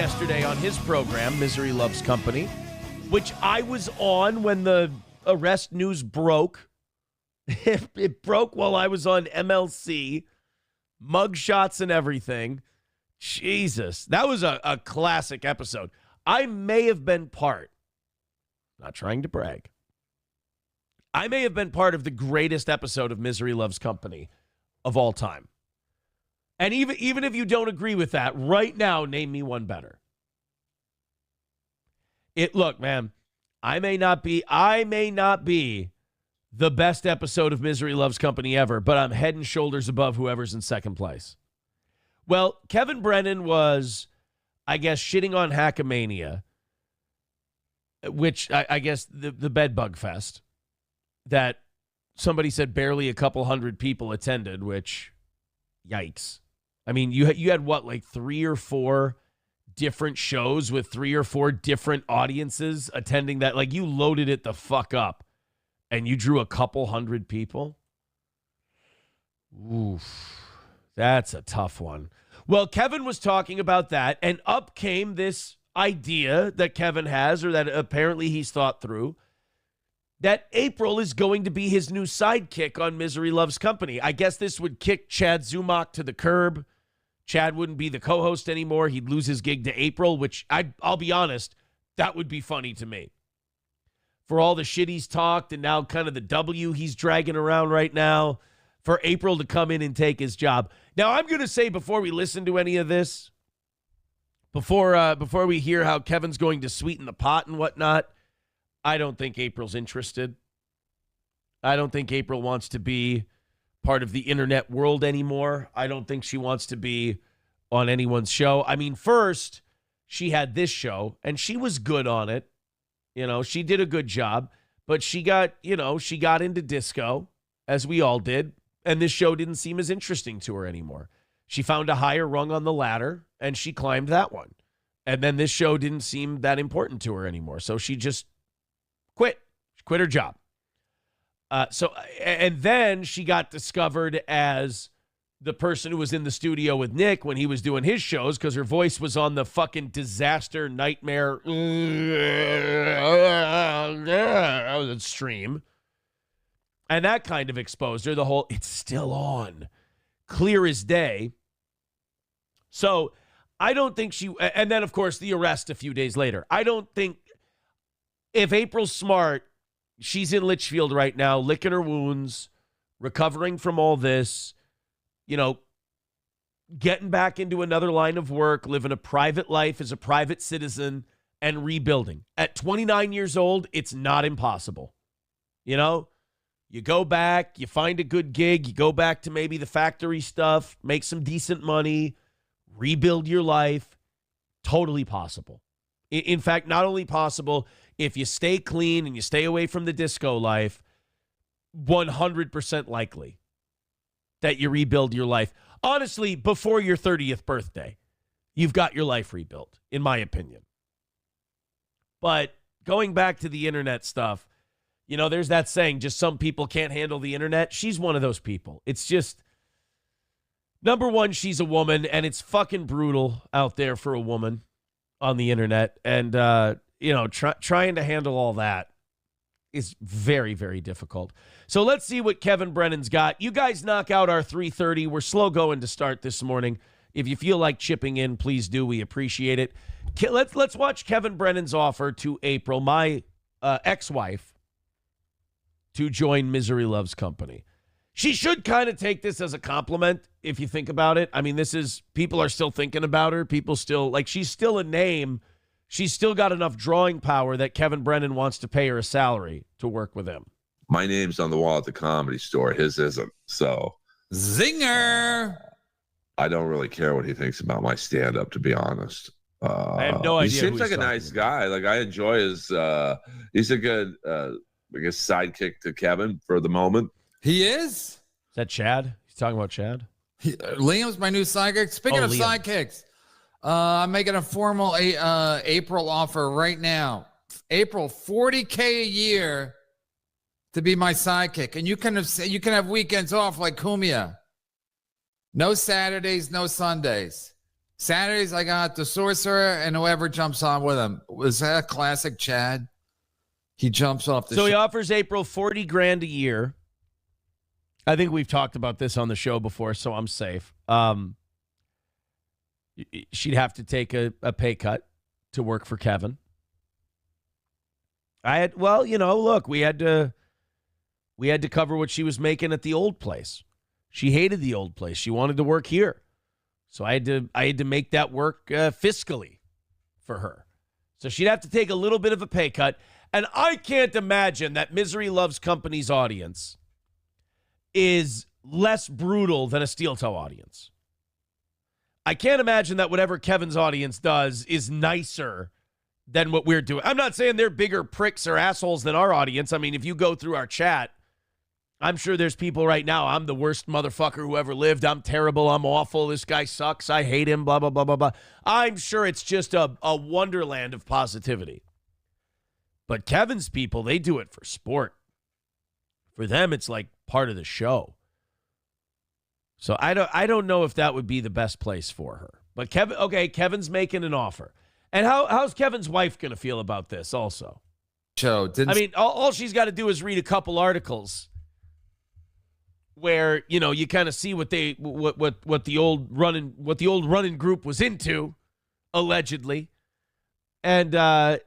yesterday on his program, Misery Loves Company, which I was on when the arrest news broke. It broke while I was on MLC, mugshots and everything. Jesus, that was a classic episode. I may have been part, not trying to brag, I may have been part of the greatest episode of Misery Loves Company of all time. And even if you don't agree with that, right now, name me one better. Look, man, I may not be the best episode of Misery Loves Company ever, but I'm head and shoulders above whoever's in second place. Well, Kevin Brennan was, I guess, shitting on Hackamania, which I guess the bedbug fest that somebody said barely a couple hundred people attended, which, yikes. I mean, you had what, like 3 or 4 different shows with 3 or 4 different audiences attending that? Like, you loaded it the fuck up and you drew a couple hundred people? Oof. That's a tough one. Well, Kevin was talking about that, and up came this idea that Kevin has, or that apparently he's thought through, that April is going to be his new sidekick on Misery Loves Company. I guess this would kick Chad Zumach to the curb. Chad wouldn't be the co-host anymore. He'd lose his gig to April, which I'll be honest, that would be funny to me. For all the shit he's talked and now kind of the W he's dragging around right now, for April to come in and take his job. Now, I'm going to say before we listen to any of this, before we hear how Kevin's going to sweeten the pot and whatnot, I don't think April's interested. I don't think April wants to be part of the internet world anymore. I don't think she wants to be on anyone's show. I mean, first, she had this show, and she was good on it. You know, she did a good job, but she got into disco, as we all did. And this show didn't seem as interesting to her anymore. She found a higher rung on the ladder, and she climbed that one. And then this show didn't seem that important to her anymore. So she just quit. She quit her job. And then she got discovered as the person who was in the studio with Nick when he was doing his shows, because her voice was on the fucking disaster nightmare stream. And that kind of exposed her. The whole, it's still on, clear as day. So I don't think she, and then of course the arrest a few days later. I don't think, if April's smart, she's in Litchfield right now, licking her wounds, recovering from all this, getting back into another line of work, living a private life as a private citizen, and rebuilding. At 29 years old, it's not impossible. You go back, you find a good gig, you go back to maybe the factory stuff, make some decent money, rebuild your life. Totally possible. In fact, not only possible, if you stay clean and you stay away from the disco life, 100% likely that you rebuild your life. Honestly, before your 30th birthday, you've got your life rebuilt, in my opinion. But going back to the internet stuff, there's that saying, just some people can't handle the internet. She's one of those people. It's just, number one, she's a woman, and it's fucking brutal out there for a woman on the internet. And, trying to handle all that is very, very difficult. So let's see what Kevin Brennan's got. You guys knock out our 3:30. We're slow going to start this morning. If you feel like chipping in, please do. We appreciate it. Let's watch Kevin Brennan's offer to April, my ex-wife, to join Misery Loves Company. She should kind of take this as a compliment, if you think about it. I mean, people are still thinking about her. People still, she's still a name. She's still got enough drawing power that Kevin Brennan wants to pay her a salary to work with him. My name's on the wall at the Comedy Store. His isn't. So, zinger! I don't really care what he thinks about my stand-up, to be honest. I have no idea. He seems like a nice guy. I enjoy his, he's a good, I guess, sidekick to Kevin for the moment. He is? Is that Chad? He's talking about Chad? Liam's my new sidekick. Speaking of Liam. Sidekicks, I'm making a formal April offer right now. April, $40K a year to be my sidekick. And you can have weekends off like Kumia. No Saturdays, no Sundays. Saturdays, I got the sorcerer and whoever jumps on with him. Was that a classic Chad? He jumps off the So he offers April $40,000 a year. I think we've talked about this on the show before, so I'm safe. She'd have to take a pay cut to work for Kevin. Look, we had to cover what she was making at the old place. She hated the old place. She wanted to work here. So I had to make that work fiscally for her. So she'd have to take a little bit of a pay cut. And I can't imagine that Misery Loves Company's audience is less brutal than a Steel Toe audience. I can't imagine that whatever Kevin's audience does is nicer than what we're doing. I'm not saying they're bigger pricks or assholes than our audience. I mean, if you go through our chat, I'm sure there's people right now, I'm the worst motherfucker who ever lived. I'm terrible. I'm awful. This guy sucks. I hate him, blah, blah, blah, blah, blah. I'm sure it's just a wonderland of positivity. But Kevin's people, they do it for sport. For them, it's like part of the show. So I don't know if that would be the best place for her. But Kevin's making an offer. And how's Kevin's wife going to feel about this also? All she's got to do is read a couple articles where, you kind of see what the old running group was into, allegedly. And I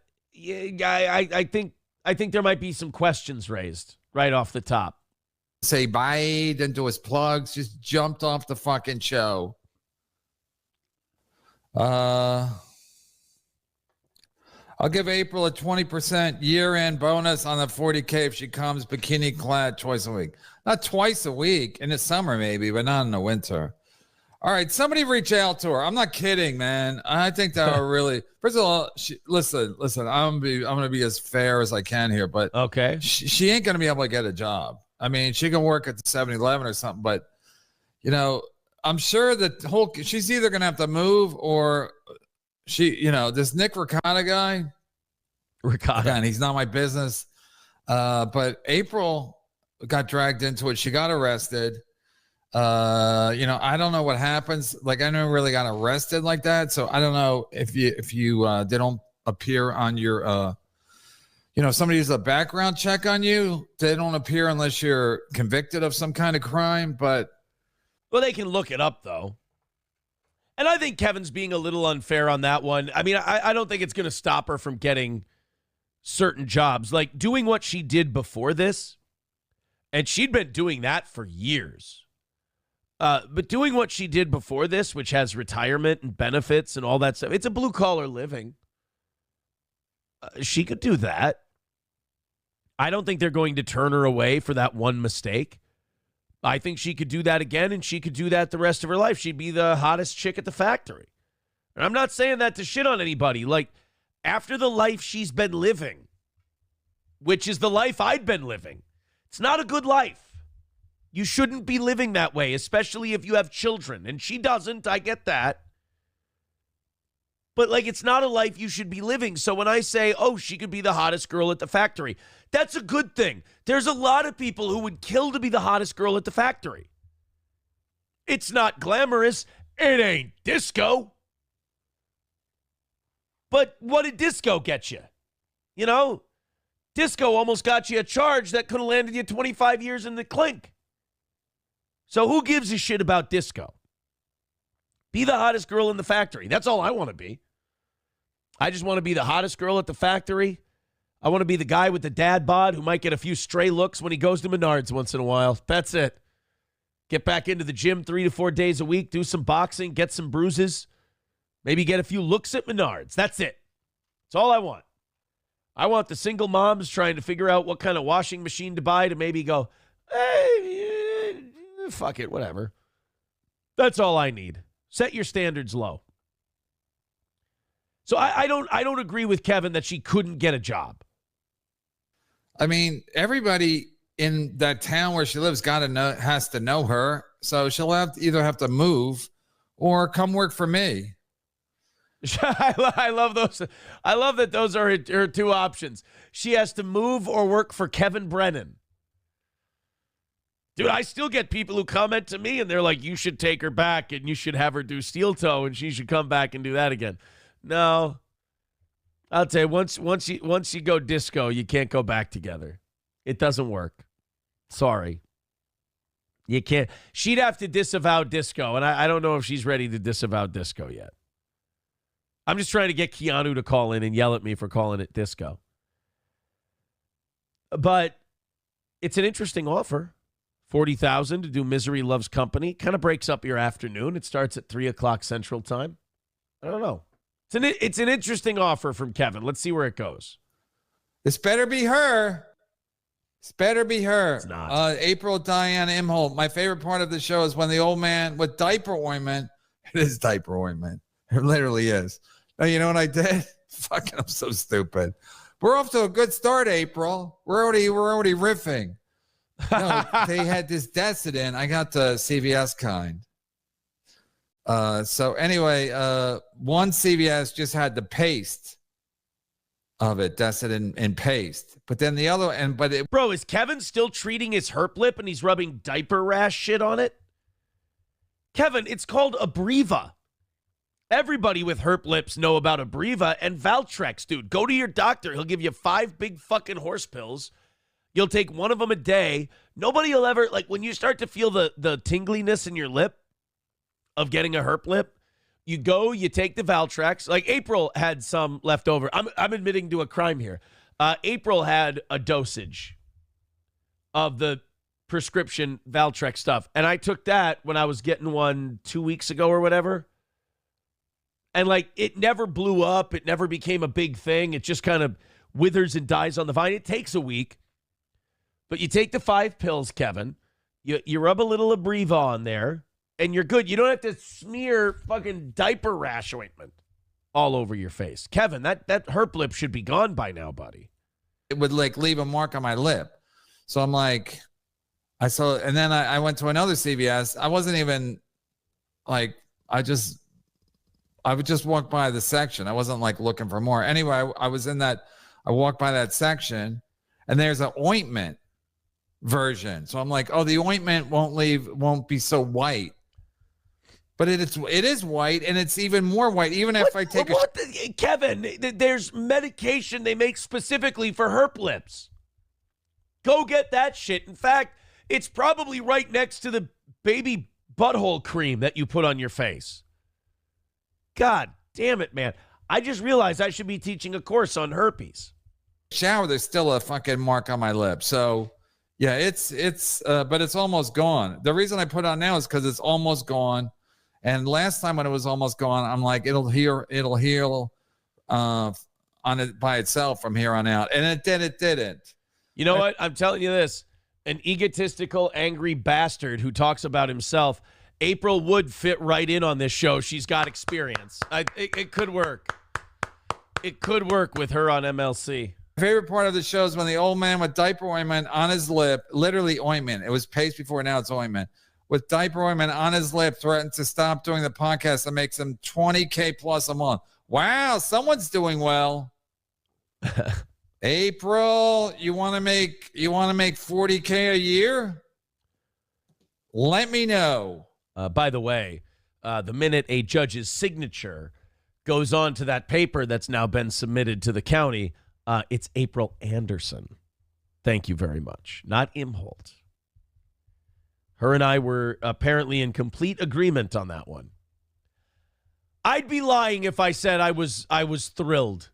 think there might be some questions raised right off the top. Say bye, didn't do his plugs, just jumped off the fucking show. I'll give April a 20% year-end bonus on the $40K if she comes bikini clad twice a week. Not twice a week, in the summer maybe, but not in the winter. All right, somebody reach out to her. I'm not kidding, man. I think that would really. First of all, listen. I'm gonna be as fair as I can here, but okay, she ain't gonna be able to get a job. I mean, she can work at the 7-Eleven or something, but I'm sure that she's either gonna have to move or this Nick Ricotta guy. Again, he's not my business. But April got dragged into it. She got arrested. I don't know what happens. Like, I never really got arrested like that. So I don't know if you they don't appear on your, somebody does a background check on you. They don't appear unless you're convicted of some kind of crime, well, they can look it up though. And I think Kevin's being a little unfair on that one. I mean, I don't think it's going to stop her from getting certain jobs, like doing what she did before this. And she'd been doing that for years. But doing what she did before this, which has retirement and benefits and all that stuff, it's a blue-collar living. She could do that. I don't think they're going to turn her away for that one mistake. I think she could do that again, and she could do that the rest of her life. She'd be the hottest chick at the factory. And I'm not saying that to shit on anybody. Like, after the life she's been living, which is the life I'd been living, it's not a good life. You shouldn't be living that way, especially if you have children. And she doesn't. I get that. But, it's not a life you should be living. So when I say, she could be the hottest girl at the factory, that's a good thing. There's a lot of people who would kill to be the hottest girl at the factory. It's not glamorous. It ain't disco. But what did disco get you? Disco almost got you a charge that could have landed you 25 years in the clink. So who gives a shit about disco? Be the hottest girl in the factory. That's all I want to be. I just want to be the hottest girl at the factory. I want to be the guy with the dad bod who might get a few stray looks when he goes to Menards once in a while. That's it. Get back into the gym 3 to 4 days a week, do some boxing, get some bruises, maybe get a few looks at Menards. That's it. That's all I want. I want the single moms trying to figure out what kind of washing machine to buy to maybe go, hey, fuck it, whatever. That's all I need. Set your standards low. So I don't agree with Kevin that she couldn't get a job. I mean, everybody in that town where she lives has to know her. So she'll either have to move or come work for me. I love those. I love that those are her two options. She has to move or work for Kevin Brennan. Dude, I still get people who comment to me and they're like, you should take her back and you should have her do steel toe and she should come back and do that again. No. I'll tell you, once you go disco, you can't go back together. It doesn't work. Sorry. You can't. She'd have to disavow disco, and I don't know if she's ready to disavow disco yet. I'm just trying to get Keanu to call in and yell at me for calling it disco. But it's an interesting offer. $40,000 to do Misery Loves Company. Kind of breaks up your afternoon. It starts at 3 o'clock Central Time. I don't know. It's an interesting offer from Kevin. Let's see where it goes. This better be her. This better be her. It's not. April Diane Imholte. My favorite part of the show is when the old man with diaper ointment. It is diaper ointment. It literally is. Now, you know what I did? Fucking, I'm so stupid. We're off to a good start, April. We're already riffing. No, they had this Decedent. I got the CVS kind. So anyway, one CVS just had the paste of it, Decedent and paste. But then the other, Bro, is Kevin still treating his herp lip and he's rubbing diaper rash shit on it? Kevin, it's called Abreva. Everybody with herp lips know about Abreva and Valtrex, dude. Go to your doctor. He'll give you 5 big fucking horse pills. You'll take one of them a day. Nobody will ever, like, when you start to feel the tingliness in your lip of getting a herp lip, you go, you take the Valtrex. Like, April had some left over. I'm admitting to a crime here. April had a dosage of the prescription Valtrex stuff, and I took that when I was getting one 2 weeks ago or whatever. And, like, it never blew up. It never became a big thing. It just kind of withers and dies on the vine. It takes a week. But you take the 5 pills, Kevin. You rub a little Abreva on there, and you're good. You don't have to smear fucking diaper rash ointment all over your face. Kevin, that herp lip should be gone by now, buddy. It would, like, leave a mark on my lip. So I'm like, and then I went to another CVS. I wasn't even, like, I would just walk by the section. I wasn't, like, looking for more. Anyway, I was in that, I walked by that section, and there's an ointment version. So I'm like, oh, the ointment won't be so white. But it is white, and it's even more white, even if I take Kevin, there's medication they make specifically for herp lips. Go get that shit. In fact, it's probably right next to the baby butthole cream that you put on your face. God damn it, man. I just realized I should be teaching a course on herpes. Shower, there's still a fucking mark on my lip. So yeah, but it's almost gone. The reason I put it on now is because it's almost gone. And last time when it was almost gone, I'm like, it'll heal on it by itself from here on out. And it didn't. You know what? I'm telling you this. An egotistical, angry bastard who talks about himself. April would fit right in on this show. She's got experience. It could work. It could work with her on MLC. My favorite part of the show is when the old man with diaper ointment on his lip, literally ointment. It was paste before, now it's ointment. With diaper ointment on his lip, threatened to stop doing the podcast that makes him $20K plus a month. Wow, someone's doing well. April, you want to make $40K a year? Let me know. By the way, the minute a judge's signature goes on to that paper that's now been submitted to the county, it's April Anderson. Thank you very much. Not Imholte. Her and I were apparently in complete agreement on that one. I'd be lying if I said I was thrilled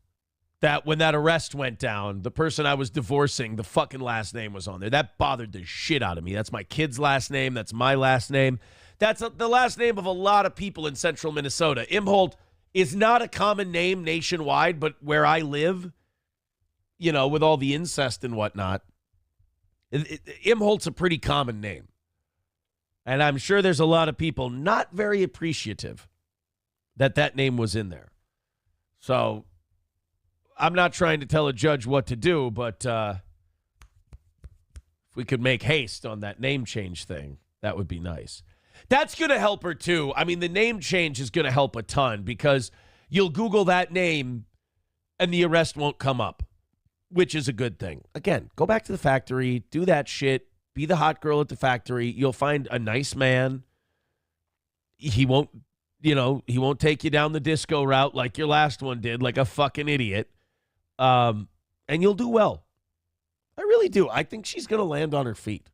that when that arrest went down, the person I was divorcing, the fucking last name was on there. That bothered the shit out of me. That's my kid's last name. That's my last name. That's the last name of a lot of people in central Minnesota. Imholte is not a common name nationwide, but where I live, you know, with all the incest and whatnot, Imholte's a pretty common name. And I'm sure there's a lot of people not very appreciative that name was in there. So I'm not trying to tell a judge what to do, but if we could make haste on that name change thing, that would be nice. That's going to help her, too. I mean, the name change is going to help a ton because you'll Google that name and the arrest won't come up, which is a good thing. Again, go back to the factory, do that shit, Be the hot girl at the factory. You'll find a nice man. He won't, he won't take you down the disco route like your last one did, like a fucking idiot. And you'll do well. I really do. I think she's going to land on her feet.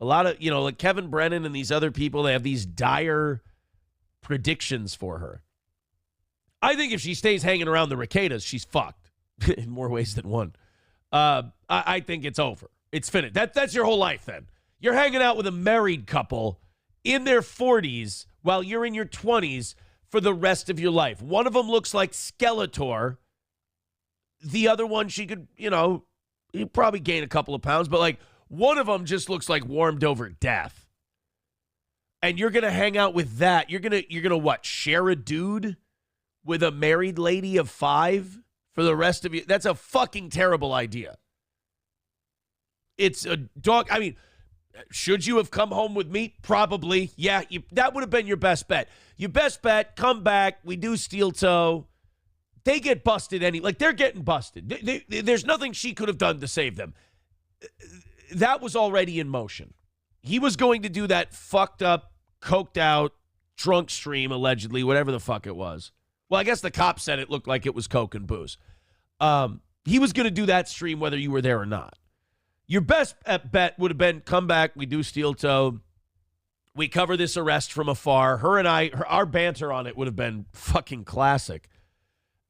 A lot of, like Kevin Brennan and these other people, they have these dire predictions for her. I think if she stays hanging around the Ricadas, she's fucked in more ways than one. I think it's over. It's finished. That's your whole life then. You're hanging out with a married couple in their 40s while you're in your 20s for the rest of your life. One of them looks like Skeletor. The other one, she could, he'd probably gain a couple of pounds, but like one of them just looks like warmed over death. And you're going to hang out with that. You're going to what? Share a dude with a married lady of 5 for the rest of you? That's a fucking terrible idea. It's a dog. I mean, should you have come home with me? Probably. Yeah, that would have been your best bet. Your best bet, come back. We do steel toe. They get busted they're getting busted. There's nothing she could have done to save them. That was already in motion. He was going to do that fucked up, coked out, drunk stream, allegedly, whatever the fuck it was. Well, I guess the cop said it looked like it was coke and booze. He was going to do that stream whether you were there or not. Your best bet would have been come back, we do steel toe, we cover this arrest from afar. Her and our banter on it would have been fucking classic.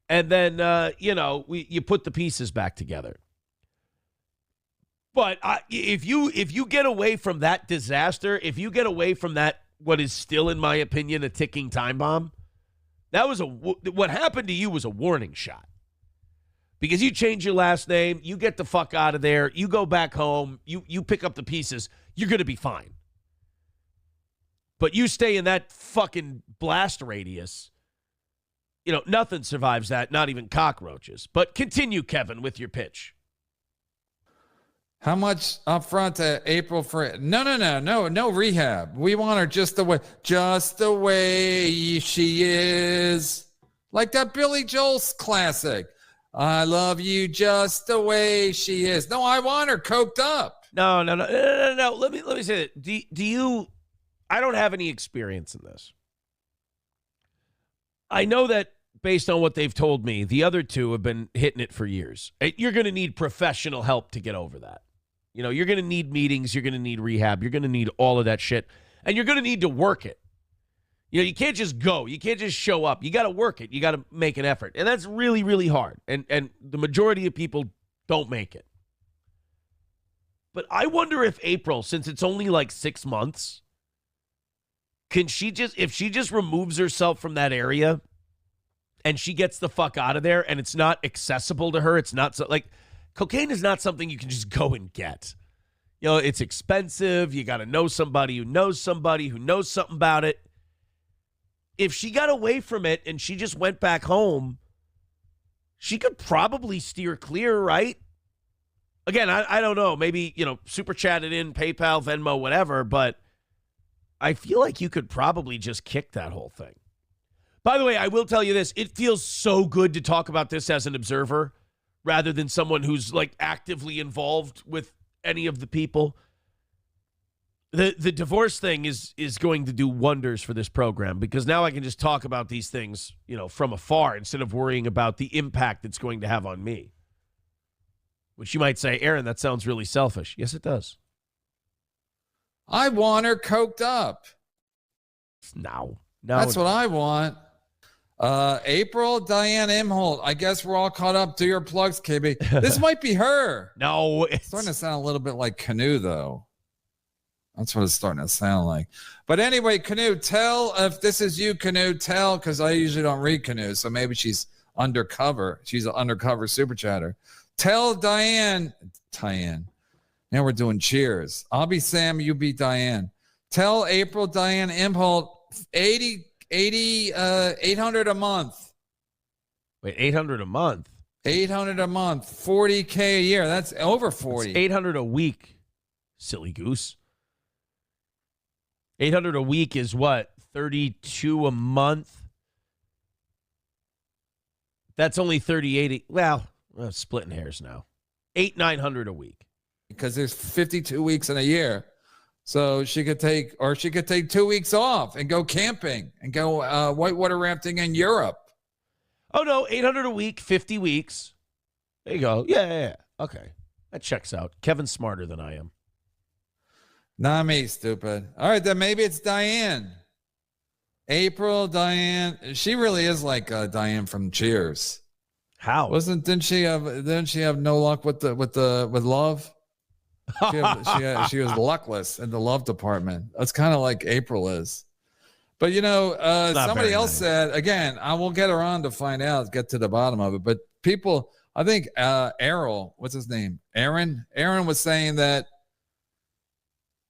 And then, you put the pieces back together. But if you get away from that disaster, if you get away from that, what is still, in my opinion, a ticking time bomb, what happened to you was a warning shot. Because you change your last name, you get the fuck out of there, you go back home, you pick up the pieces, you're going to be fine. But you stay in that fucking blast radius, nothing survives that, not even cockroaches. But continue, Kevin, with your pitch. How much up front to April for no rehab. We want her just the way she is. Like that Billy Joel classic. I love you just the way she is. No, I want her coked up. No. Let me say that. Do you? I don't have any experience in this. I know that based on what they've told me, the other two have been hitting it for years. You're going to need professional help to get over that. You're going to need meetings. You're going to need rehab. You're going to need all of that shit. And you're going to need to work it. You can't just go. You can't just show up. You got to work it. You got to make an effort. And that's really, really hard. And the majority of people don't make it. But I wonder if April, since it's only like 6 months, if she just removes herself from that area and she gets the fuck out of there and it's not accessible to her, it's not cocaine is not something you can just go and get. It's expensive. You got to know somebody who knows somebody who knows something about it. If she got away from it and she just went back home, she could probably steer clear, right? Again, I don't know. Maybe, super chat it in, PayPal, Venmo, whatever, but I feel like you could probably just kick that whole thing. By the way, I will tell you this. It feels so good to talk about this as an observer rather than someone who's actively involved with any of the people. The divorce thing is going to do wonders for this program because now I can just talk about these things, from afar instead of worrying about the impact it's going to have on me. Which you might say, Aaron, that sounds really selfish. Yes, it does. I want her coked up. No. That's what I want. April, Diane Imholte. I guess we're all caught up. Do your plugs, KB. This might be her. No. It's starting to sound a little bit like Canoe, though. That's what it's starting to sound like. But anyway, Canoe, tell if this is you, Canoe, tell, because I usually don't read Canoe, so maybe she's undercover. She's an undercover super chatter. Tell Diane. Now we're doing cheers. I'll be Sam, you be Diane. Tell April, Diane Imholte, 800 a month. Wait, 800 a month? 800 a month, 40K a year. That's over 40. That's 800 a week, silly goose. 800 a week is what? 32 a month? That's only 38. Well, I'm splitting hairs now. 900 a week. because there's 52 weeks in a year. So she could take 2 weeks off and go camping and go whitewater rafting in Europe. Oh, no, 800 a week, 50 weeks. There you go. Yeah. Okay. That checks out. Kevin's smarter than I am. Not me, stupid. All right, then maybe it's Diane. April, Diane. She really is like Diane from Cheers. How? Didn't she have no luck with love? She was luckless in the love department. That's kind of like April is. But somebody else said, again, I will get her on to find out, get to the bottom of it. But people, I think Errol, what's his name? Aaron was saying that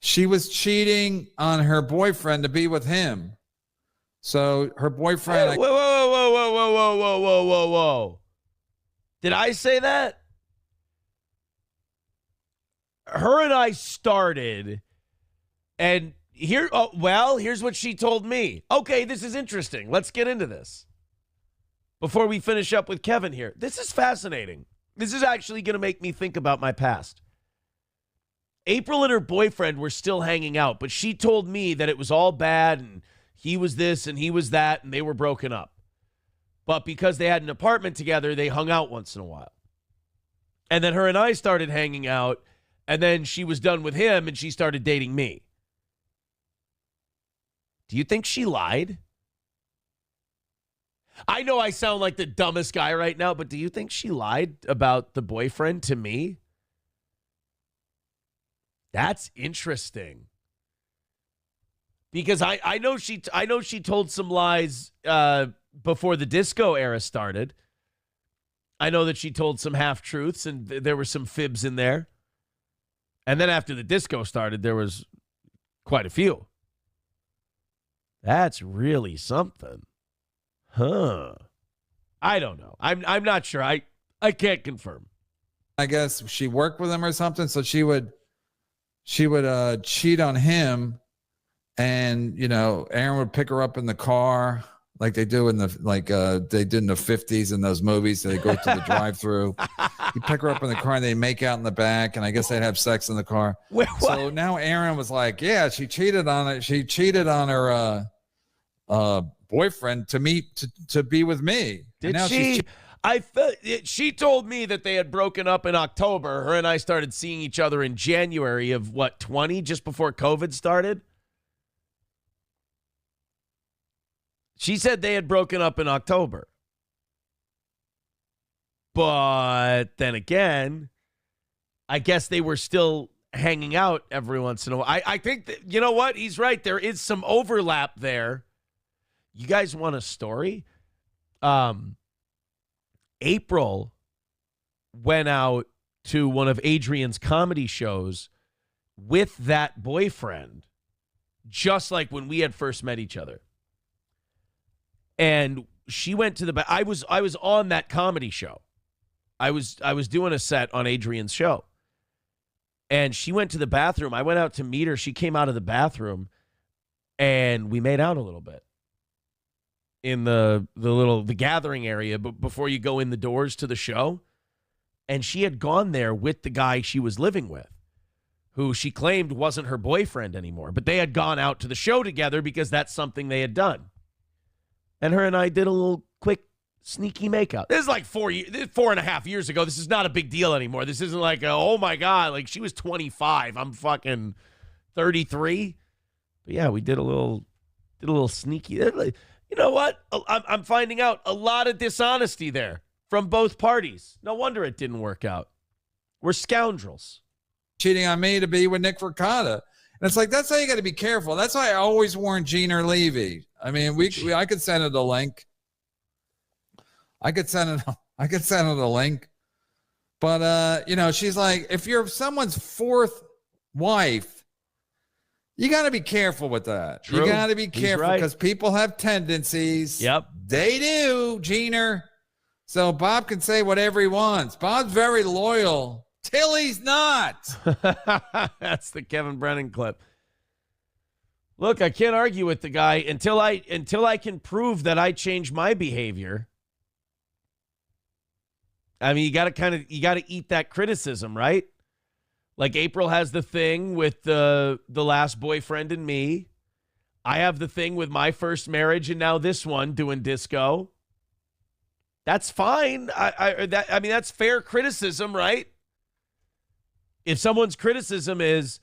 she was cheating on her boyfriend to be with him. So her boyfriend. Hey, whoa. Did I say that? Her and I started, and here's what she told me. Okay, this is interesting. Let's get into this. Before we finish up with Kevin here. This is fascinating. This is actually going to make me think about my past. April and her boyfriend were still hanging out, but she told me that it was all bad and he was this and he was that and they were broken up. But because they had an apartment together, they hung out once in a while. And then her and I started hanging out, and then she was done with him and she started dating me. Do you think she lied? I know I sound like the dumbest guy right now, but do you think she lied about the boyfriend to me? That's interesting. Because I know she told some lies before the disco era started. I know that she told some half-truths and there were some fibs in there. And then after the disco started, there was quite a few. That's really something. Huh. I don't know. I'm not sure. I can't confirm. I guess she worked with him or something, so she would cheat on him, and Aaron would pick her up in the car like they do in the they did in the 50s in those movies. They go to the drive-through. He'd pick her up in the car and they make out in the back, and I guess they'd have sex in the car. Wait, so now Aaron was like, yeah, she cheated on it. She cheated on her boyfriend to be with me. Did she? She told me that they had broken up in October. Her and I started seeing each other in January of 20, just before COVID started. She said they had broken up in October. But then again, I guess they were still hanging out every once in a while. I think that, you know what? He's right. There is some overlap there. You guys want a story? April went out to one of Adrian's comedy shows with that boyfriend, just like when we had first met each other. And she went to the I was on that comedy show. I was doing a set on Adrian's show. And she went to the bathroom. I went out to meet her. She came out of the bathroom and we made out a little bit in the gathering area, but before you go in the doors to the show. And she had gone there with the guy she was living with, who she claimed wasn't her boyfriend anymore, but they had gone out to the show together because that's something they had done. And her and I did a little quick sneaky makeout. This is like 4.5 years ago. This is not a big deal anymore. This isn't like, oh my God, like she was 25. I'm fucking 33. But yeah, we did a little sneaky. You know what? I'm finding out a lot of dishonesty there from both parties. No wonder it didn't work out. We're scoundrels. Cheating on me to be with Nick Ricotta. And it's like, that's how you got to be careful. That's why I always warn Gene or Levy. I mean, I could send her the link. I could send her the link. But, she's like, if you're someone's fourth wife, you got to be careful with that. True. You got to be careful because people have tendencies. Yep. They do, Jeaner. So Bob can say whatever he wants. Bob's very loyal till he's not. That's the Kevin Brennan clip. Look, I can't argue with the guy until I can prove that I changed my behavior. I mean, you got to eat that criticism, right? Like April has the thing with the last boyfriend and me. I have the thing with my first marriage and now this one doing disco. That's fine. I mean, that's fair criticism, right? If someone's criticism is,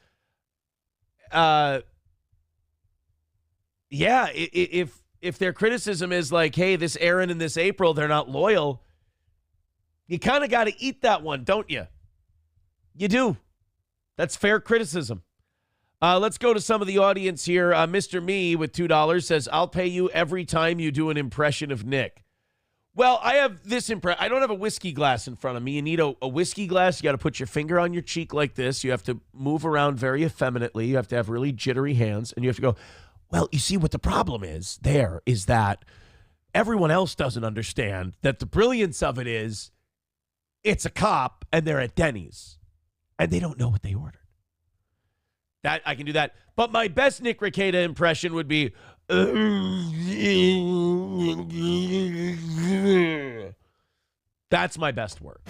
if their criticism is like, hey, this Aaron and this April, they're not loyal, you kind of got to eat that one, don't you? You do. That's fair criticism. Let's go to some of the audience here. Mr. Me with $2 says, I'll pay you every time you do an impression of Nick. Well, I have this impression. I don't have a whiskey glass in front of me. You need a whiskey glass. You got to put your finger on your cheek like this. You have to move around very effeminately. You have to have really jittery hands. And you have to go, well, you see what the problem is there is that everyone else doesn't understand that the brilliance of it is it's a cop and they're at Denny's and they don't know what they ordered. That I can do that. But my best Nick Rekieta impression would be that's my best work.